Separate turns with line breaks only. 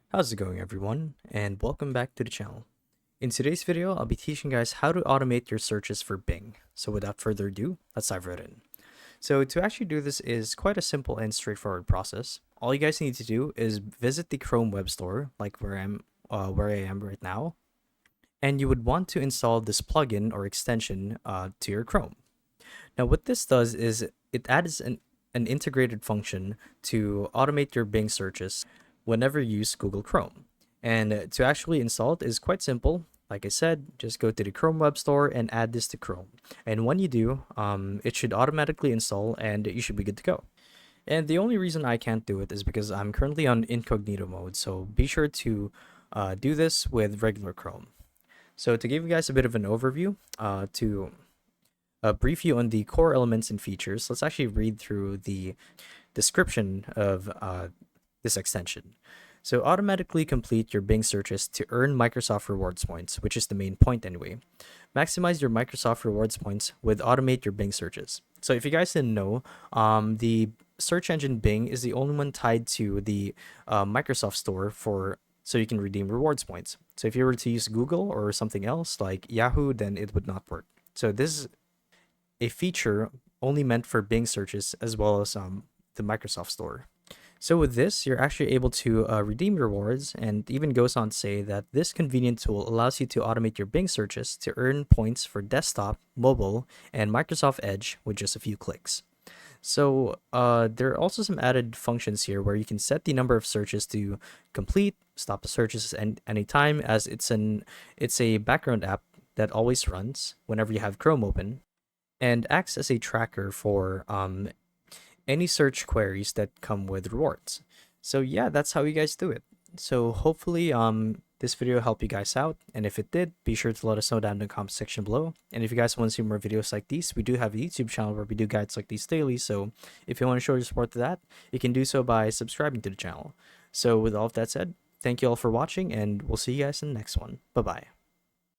How's it going everyone, and welcome back to the channel. In today's video, I'll be teaching you guys how to automate your searches for Bing. So without further ado, let's dive right in. So to actually do this is quite a simple and straightforward process. All you guys need to do is visit the Chrome Web Store, like where I am right now, and you would want to install this plugin or extension to your Chrome. Now what this does is it adds an integrated function to automate your Bing searches whenever you use Google Chrome. And to actually install it is quite simple. Like I said, just go to the Chrome Web Store and add this to Chrome. And when you do, it should automatically install and you should be good to go. And the only reason I can't do it is because I'm currently on incognito mode, so be sure to do this with regular Chrome. So to give you guys a bit of an overview, to brief you on the core elements and features, let's actually read through the description of this extension. So automatically complete your Bing searches to earn Microsoft Rewards points, which is the main point anyway. Maximize your Microsoft Rewards points with automate your Bing searches. So if you guys didn't know, the search engine Bing is the only one tied to the Microsoft Store so you can redeem rewards points. So if you were to use Google or something else like Yahoo, then it would not work. So this is a feature only meant for Bing searches as well as the Microsoft Store. So with this, you're actually able to redeem rewards, and even goes on to say that this convenient tool allows you to automate your Bing searches to earn points for desktop, mobile, and Microsoft Edge with just a few clicks. So there are also some added functions here where you can set the number of searches to complete, stop the searches anytime, as it's a background app that always runs whenever you have Chrome open, and acts as a tracker for any search queries that come with rewards. So yeah, that's how you guys do it. So hopefully this video helped you guys out, and if it did, be sure to let us know down in the comment section below. And if you guys want to see more videos like these, we do have a YouTube channel where we do guides like these daily, so if you want to show your support to that, you can do so by subscribing to the channel. So with all of that said, thank you all for watching, and we'll see you guys in the next one. Bye bye.